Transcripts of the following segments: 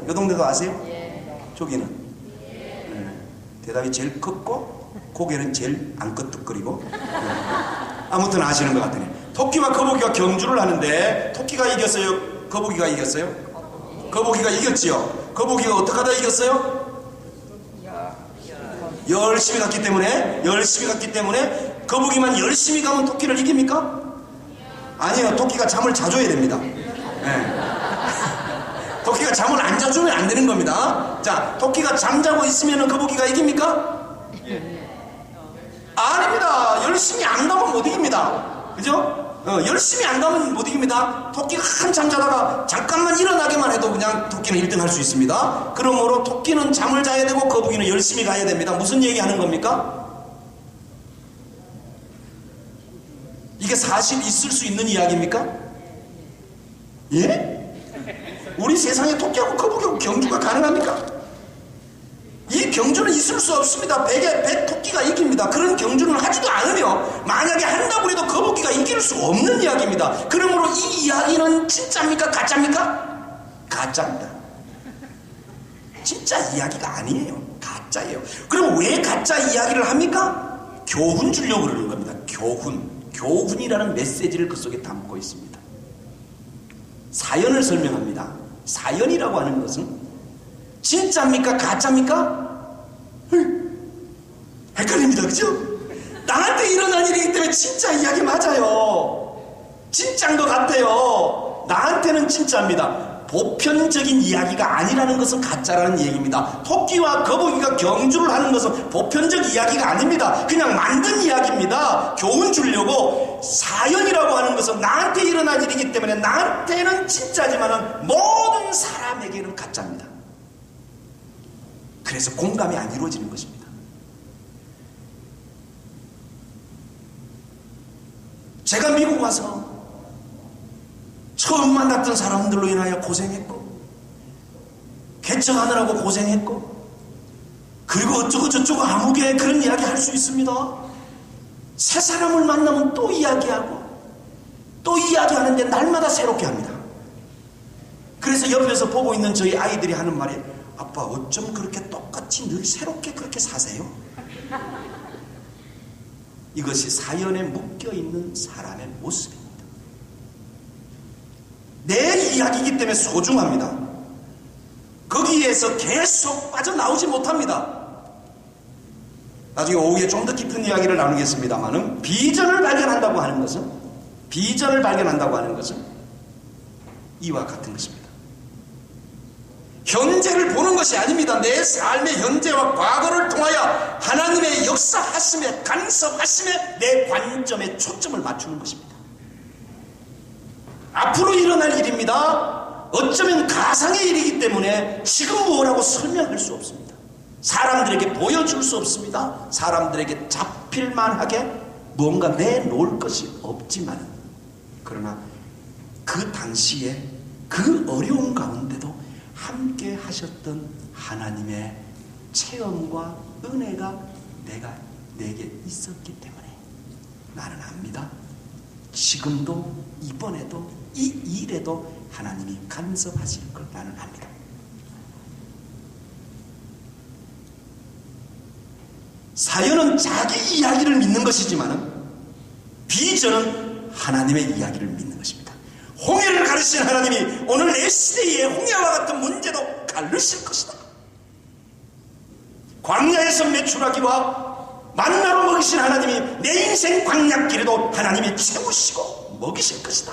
이 동네도 아세요? 저기는 대답이 제일 컸고 고개는 제일 안 끄덕거리고 아무튼 아시는 것 같으네. 토끼와 거북이가 경주를 하는데 토끼가 이겼어요? 거북이가 이겼어요? 거북이가 이겼지요. 거북이가 어떻게 하다 이겼어요? 열심히 갔기 때문에 거북이만 열심히 가면 토끼를 이깁니까? 아니에요. 토끼가 잠을 자줘야 됩니다. 토끼가 잠을 안 자주면 안 되는 겁니다. 자, 토끼가 잠자고 있으면 거북이가 이깁니까? 아닙니다. 열심히 안 가면 못 이깁니다. 그죠? 열심히 안 가면 못 이깁니다. 토끼가 한참 자다가 잠깐만 일어나기만 해도 그냥 토끼는 1등 할 수 있습니다. 그러므로 토끼는 잠을 자야 되고 거북이는 열심히 가야 됩니다. 무슨 얘기 하는 겁니까? 이게 사실 있을 수 있는 이야기입니까? 예? 우리 세상에 토끼하고 거북이하고 경주가 가능합니까? 이 경주는 있을 수 없습니다. 100에 100 토끼가 이깁니다. 그런 경주는 하지도 않으며 만약에 한다고 해도 거북이가 이길 수 없는 이야기입니다. 그러므로 이 이야기는 진짜입니까? 가짜입니까? 가짜입니다. 진짜 이야기가 아니에요. 가짜예요. 그럼 왜 가짜 이야기를 합니까? 교훈 주려고 그러는 겁니다. 교훈이라는 메시지를 그 속에 담고 있습니다. 사연을 설명합니다. 사연이라고 하는 것은 진짜입니까? 가짜입니까? 헷갈립니다. 그죠? 나한테 일어난 일이기 때문에 진짜 이야기 맞아요. 진짜인 것 같아요. 나한테는 진짜입니다. 보편적인 이야기가 아니라는 것은 가짜라는 얘기입니다. 토끼와 거북이가 경주를 하는 것은 보편적 이야기가 아닙니다. 그냥 만든 이야기입니다. 교훈 주려고. 사연이라고 하는 것은 나한테 일어난 일이기 때문에 나한테는 진짜지만 모든 사람에게는 가짜입니다. 그래서 공감이 안 이루어지는 것입니다. 제가 미국 와서 처음 만났던 사람들로 인하여 고생했고 개척하느라고 고생했고 그리고 어쩌고 저쩌고 아무개 그런 이야기 할 수 있습니다. 새 사람을 만나면 또 이야기하고 또 이야기하는데 날마다 새롭게 합니다. 그래서 옆에서 보고 있는 저희 아이들이 하는 말이 아빠 어쩜 그렇게 똑같이 늘 새롭게 그렇게 사세요? 이것이 사연에 묶여있는 사람의 모습입니다. 내 이야기이기 때문에 소중합니다. 거기에서 계속 빠져나오지 못합니다. 나중에 오후에 좀 더 깊은 이야기를 나누겠습니다만은 비전을 발견한다고 하는 것은 이와 같은 것입니다. 현재를 보는 것이 아닙니다. 내 삶의 현재와 과거를 통하여 하나님의 역사하심에 간섭하심에 내 관점에 초점을 맞추는 것입니다. 앞으로 일어날 일입니다. 어쩌면 가상의 일이기 때문에 지금 뭐라고 설명할 수 없습니다. 사람들에게 보여줄 수 없습니다. 사람들에게 잡힐만하게 뭔가 내놓을 것이 없지만 그러나 그 당시에 그 어려운 가운데도 함께 하셨던 하나님의 체험과 은혜가 내게 있었기 때문에 나는 압니다. 지금도 이번에도 이 일에도 하나님이 간섭하실 걸 나는 압니다. 사연은 자기 이야기를 믿는 것이지만 비전은 하나님의 이야기를 믿는 것입니다. 홍해를 가르친 하나님이 오늘 내 시대의 홍해와 같은 문제도 가르칠 것이다. 광야에서 메추라기와 만나로 먹이신 하나님이 내 인생 광야길에도 하나님이 채우시고 먹이실 것이다.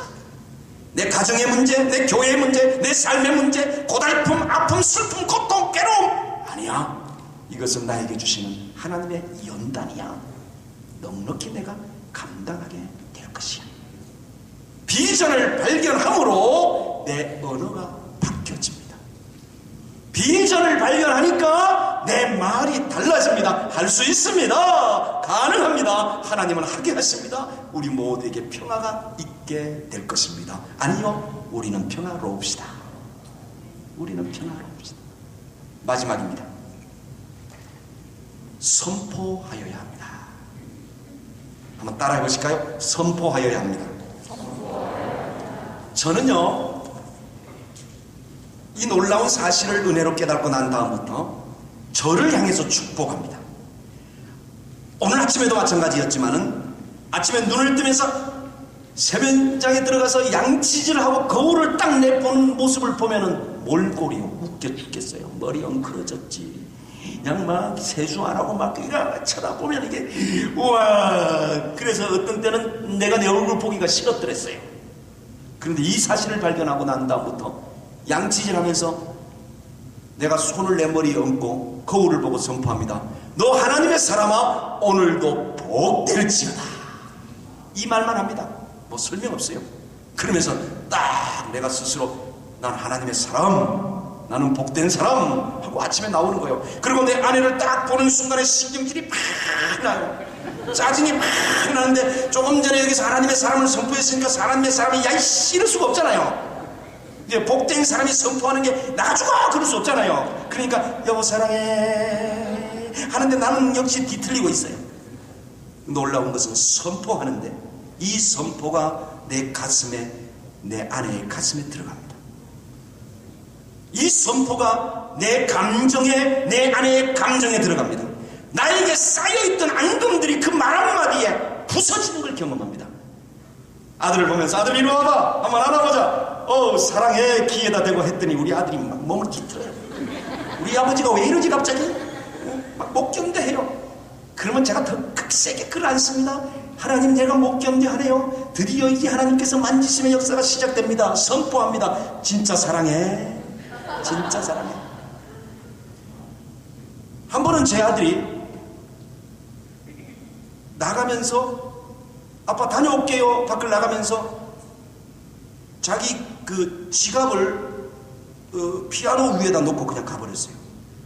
내 가정의 문제, 내 교회의 문제, 내 삶의 문제, 고달픔, 아픔, 슬픔, 고통, 괴로움 아니야. 이것은 나에게 주시는 하나님의 연단이야. 넉넉히 내가 감당하게 될 것이야. 비전을 발견함으로 내 언어가 바뀌어집니다. 비전을 발견하니까 내 말이 달라집니다. 할 수 있습니다. 가능합니다. 하나님은 하게 하십니다. 우리 모두에게 평화가 있게 될 것입니다. 아니요, 우리는 평화로웁시다. 우리는 평화로웁시다. 마지막입니다. 선포하여야 합니다. 한번 따라해 보실까요? 선포하여야 합니다. 저는요, 이 놀라운 사실을 은혜로 깨닫고 난 다음부터 저를 향해서 축복합니다. 오늘 아침에도 마찬가지였지만은 아침에 눈을 뜨면서 세면장에 들어가서 양치질을 하고 거울을 딱 내보는 모습을 보면은 몰골이요. 웃겨 죽겠어요. 머리 엉클어졌지. 그냥 막 세수 안 하고 막 이렇게 쳐다보면 이게 우와. 그래서 어떤 때는 내가 내 얼굴 보기가 싫었더랬어요. 그런데 이 사실을 발견하고 난 다음부터 양치질 하면서 내가 손을 내 머리에 얹고 거울을 보고 선포합니다. 너 하나님의 사람아, 오늘도 복될지어다. 이 말만 합니다. 뭐 설명 없어요. 그러면서 딱 내가 스스로 난 하나님의 사람, 나는 복된 사람 하고 아침에 나오는 거예요. 그리고 내 아내를 딱 보는 순간에 신경질이 팍 나요. 짜증이 팍 나는데 조금 전에 여기서 하나님의 사람을 선포했으니까 하나님의 사람이 야이씨 이럴 수가 없잖아요. 이제 복된 사람이 선포하는 게 나가지고 그럴 수 없잖아요. 그러니까 여보 사랑해 하는데 나는 역시 뒤틀리고 있어요. 놀라운 것은 선포하는데 이 선포가 내 가슴에, 내 아내의 가슴에 들어갑니다. 이 선포가 내 감정에, 내 아내의 감정에 들어갑니다. 나에게 쌓여있던 앙금들이 그 말 한마디에 부서지는 걸 경험합니다. 아들을 보면서 아들 이리 와봐 한번 안아보자. 사랑해 귀에다 대고 했더니 우리 아들이 막 몸을 뒤틀어요. 우리 아버지가 왜 이러지 갑자기? 막 못 견뎌해요. 그러면 제가 더 극세게 글 안습니다. 하나님 내가 못 견뎌하네요. 드디어 이제 하나님께서 만지심의 역사가 시작됩니다. 선포합니다. 진짜 사랑해. 진짜 사랑해. 한 번은 제 아들이 나가면서 아빠 다녀올게요. 밖을 나가면서 자기 그 지갑을 피아노 위에다 놓고 그냥 가버렸어요.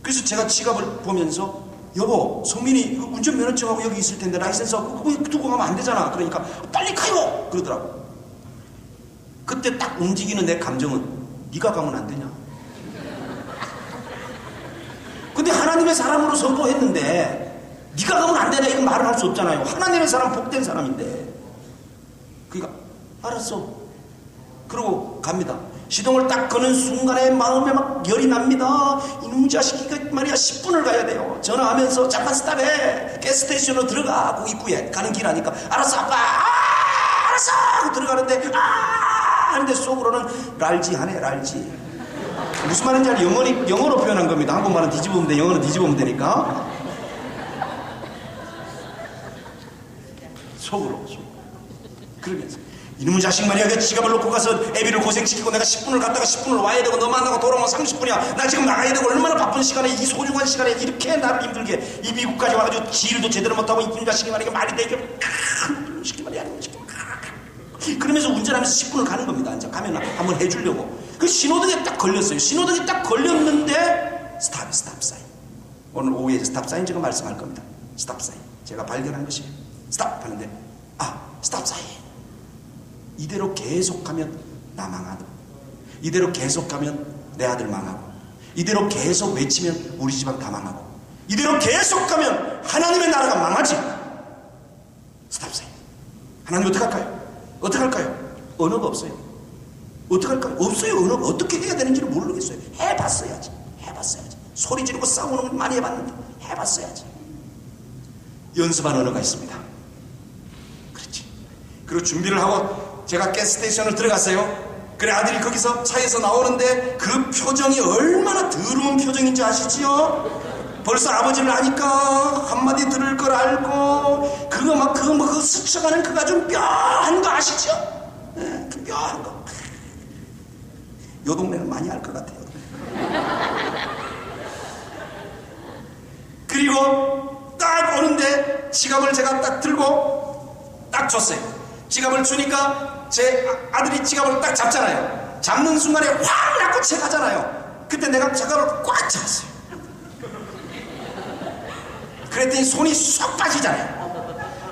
그래서 제가 지갑을 보면서 여보 성민이 운전면허증하고 여기 있을 텐데 라이센스하고 그거 두고 가면 안 되잖아. 그러니까 빨리 가요 그러더라고. 그때 딱 움직이는 내 감정은 네가 가면 안 되냐. 근데 하나님의 사람으로 선포했는데 네가 가면 안 되냐 이건 말을 할 수 없잖아요. 하나님의 사람 복된 사람인데. 그러니까 알았어. 그러고 갑니다. 시동을 딱 거는 순간에 마음에 막 열이 납니다. 이놈 자식이 말이야 10분을 가야 돼요. 전화하면서 잠깐 스탑해. 가스스테이션으로 들어가. 그 입구에 가는 길 아니까 알았어 아빠. 알았어 하고 들어가는데 하는데 속으로는 랄지 하네 랄지. 무슨 말인지 알아? 영어로 표현한 겁니다. 한국말은 뒤집으면 돼. 영어는 뒤집으면 되니까. 속으로. 그러면서 이놈의 자식 말이야 내 지갑을 놓고 가서 애비를 고생시키고 내가 10분을 갔다가 10분을 와야 되고 너 만나고 돌아오면 30분이야. 나 지금 나가야 되고 얼마나 바쁜 시간에 이 소중한 시간에 이렇게 나를 힘들게 이 미국까지 와가지고 지일도 제대로 못하고 이놈의 자식이 말이야 말이 되게 시키 말이야 그러면서 운전하면서 10분을 가는 겁니다. 이제 가면 한번 해주려고 그 신호등에 딱 걸렸어요. 신호등에 딱 걸렸는데 스탑 사인. 오늘 오후에 스탑 사인 제가 말씀할 겁니다. 스탑 사인 제가 발견한 것이에요. 스탑 하는데 스탑 사인. 이대로 계속하면 나 망하고 이대로 계속하면 내 아들 망하고 이대로 계속 외치면 우리 집안 다 망하고 이대로 계속하면 하나님의 나라가 망하지. 스탑사인. 하나님 어떡할까요? 어떡할까요? 언어가 없어요. 어떡할까요? 없어요. 언어가 어떻게 해야 되는지를 모르겠어요. 해봤어야지. 소리 지르고 싸우는 걸 많이 해봤는데 해봤어야지. 연습한 언어가 있습니다. 그렇지. 그리고 준비를 하고 제가 가스스테이션을 들어갔어요. 그래 아들이 거기서 차에서 나오는데 그 표정이 얼마나 더러운 표정인지 아시지요? 벌써 아버지를 아니까 한마디 들을 걸 알고 그거 스쳐가는 그가 좀 묘한 거 아시죠? 네, 그 묘한 거. 요 동네는 많이 알 것 같아요. 그리고 딱 오는데 지갑을 제가 딱 들고 딱 줬어요. 지갑을 주니까 제 아들이 지갑을 딱 잡잖아요. 잡는 순간에 확 낙고채 가잖아요. 그때 내가 지갑을 꽉 잡았어요. 그랬더니 손이 쏙 빠지잖아요.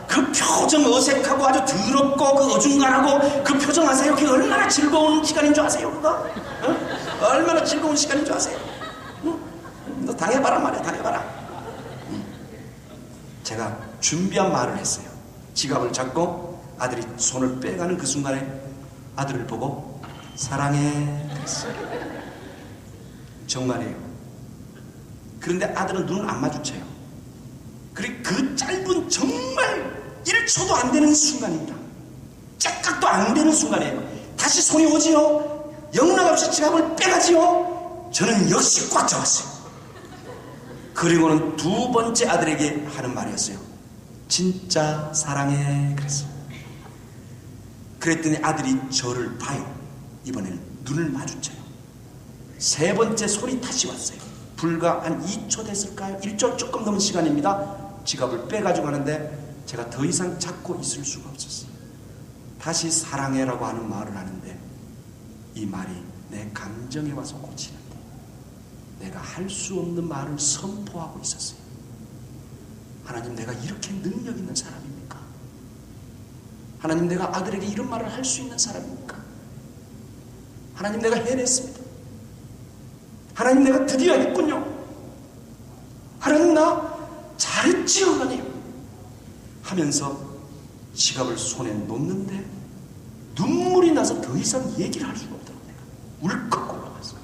그 표정 어색하고 아주 더럽고 그 어중간하고 그 표정 아세요? 그게 얼마나 즐거운 시간인 줄 아세요? 그거? 얼마나 즐거운 시간인 줄 아세요? 너 당해봐라 말이야. 당해봐라. 제가 준비한 말을 했어요. 지갑을 잡고 아들이 손을 빼가는 그 순간에 아들을 보고 사랑해 그랬어요. 정말이에요. 그런데 아들은 눈을 안 마주쳐요. 그리고 그 짧은 정말 1초도 안 되는 순간입니다. 짝각도 안 되는 순간이에요. 다시 손이 오지요. 영락없이 지갑을 빼가지요. 저는 역시 꽉 잡았어요. 그리고는 두 번째 아들에게 하는 말이었어요. 진짜 사랑해. 그랬어요. 그랬더니 아들이 저를 봐요. 이번에는 눈을 마주쳐요. 세 번째 손이 다시 왔어요. 불과 한 2초 됐을까요? 1초 조금 넘은 시간입니다. 지갑을 빼가지고 가는데 제가 더 이상 잡고 있을 수가 없었어요. 다시 사랑해라고 하는 말을 하는데 이 말이 내 감정에 와서 꽂히는데 내가 할 수 없는 말을 선포하고 있었어요. 하나님, 내가 이렇게 능력 있는 사람입니까? 하나님, 내가 아들에게 이런 말을 할 수 있는 사람입니까? 하나님, 내가 해냈습니다. 하나님, 내가 드디어 했군요. 하나님, 나 잘했지요, 하나님. 하면서 지갑을 손에 놓는데 눈물이 나서 더 이상 얘기를 할 수가 없더라고요. 울컥 올라갔어요.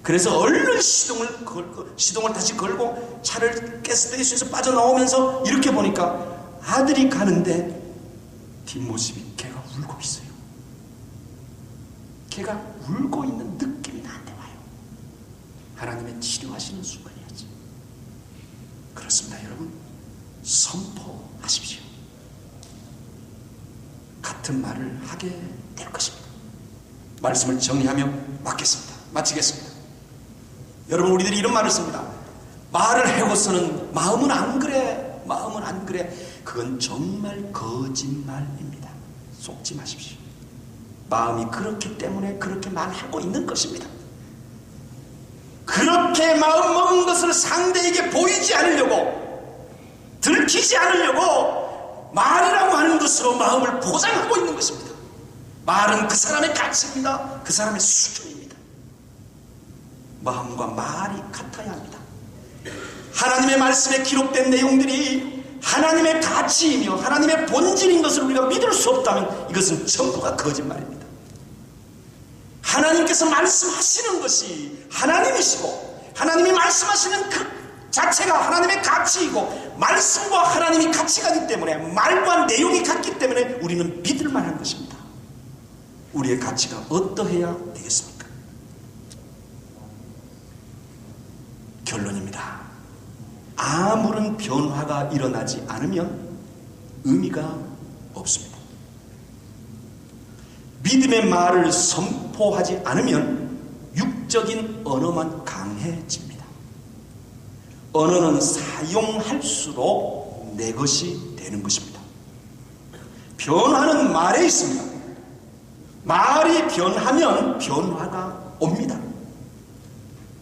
그래서 얼른 시동을 다시 걸고 차를 가스스테이션에서 빠져나오면서 이렇게 보니까 아들이 가는데 뒷모습이 걔가 울고 있어요. 걔가 울고 있는 느낌이 나한테 와요. 하나님의 치료하시는 순간이었죠. 그렇습니다, 여러분. 선포하십시오. 같은 말을 하게 될 것입니다. 말씀을 정리하며 마치겠습니다. 여러분, 우리들이 이런 말을 씁니다. 말을 해고서는 마음은 안 그래. 마음은 안 그래. 그건 정말 거짓말입니다. 속지 마십시오. 마음이 그렇기 때문에 그렇게 말하고 있는 것입니다. 그렇게 마음 먹은 것을 상대에게 보이지 않으려고, 들키지 않으려고 말이라고 하는 것으로 마음을 포장하고 있는 것입니다. 말은 그 사람의 가치입니다. 그 사람의 수준입니다. 마음과 말이 같아야 합니다. 하나님의 말씀에 기록된 내용들이 하나님의 가치이며 하나님의 본질인 것을 우리가 믿을 수 없다면 이것은 전부가 거짓말입니다. 하나님께서 말씀하시는 것이 하나님이시고 하나님이 말씀하시는 그 자체가 하나님의 가치이고 말씀과 하나님이 가치가기 때문에 말과 내용이 같기 때문에 우리는 믿을 만한 것입니다. 우리의 가치가 어떠해야 되겠습니까? 결론입니다. 아무런 변화가 일어나지 않으면 의미가 없습니다. 믿음의 말을 선포하지 않으면 육적인 언어만 강해집니다. 언어는 사용할수록 내 것이 되는 것입니다. 변화는 말에 있습니다. 말이 변하면 변화가 옵니다.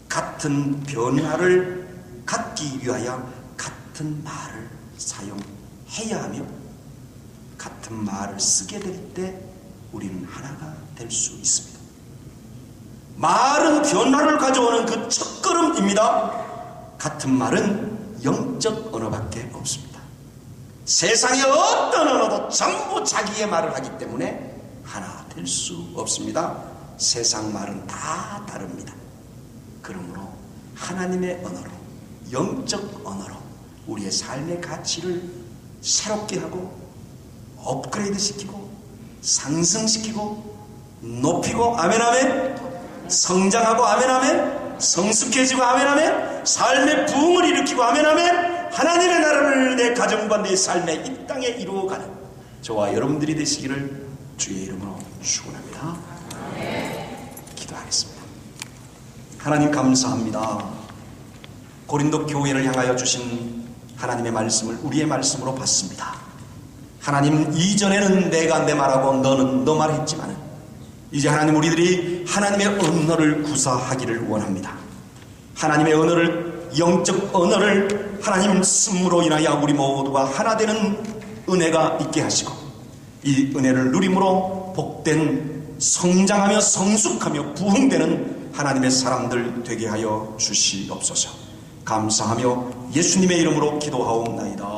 같은 변화를 갖기 위하여 같은 말을 사용해야 하며 같은 말을 쓰게 될 때 우리는 하나가 될 수 있습니다. 말은 변화를 가져오는 그 첫걸음입니다. 같은 말은 영적 언어밖에 없습니다. 세상의 어떤 언어도 전부 자기의 말을 하기 때문에 하나 될 수 없습니다. 세상 말은 다 다릅니다. 그러므로 하나님의 언어로, 영적 언어로 우리의 삶의 가치를 새롭게 하고 업그레이드 시키고 상승시키고 높이고 아멘 아멘, 성장하고 아멘 아멘, 성숙해지고 아멘 아멘, 삶의 부흥을 일으키고 아멘 아멘, 하나님의 나라를 내 가정과 내 삶의 이 땅에 이루어가는 저와 여러분들이 되시기를 주의 이름으로 축원합니다. 기도하겠습니다. 하나님 감사합니다. 고린도 교회를 향하여 주신 하나님의 말씀을 우리의 말씀으로 받습니다. 하나님, 이전에는 내가 내 말하고 너는 너 말했지만 이제 하나님 우리들이 하나님의 언어를 구사하기를 원합니다. 하나님의 언어를, 영적 언어를 하나님 씀으로 인하여 우리 모두가 하나 되는 은혜가 있게 하시고 이 은혜를 누림으로 복된 성장하며 성숙하며 부흥되는 하나님의 사람들 되게 하여 주시옵소서. 감사하며 예수님의 이름으로 기도하옵나이다.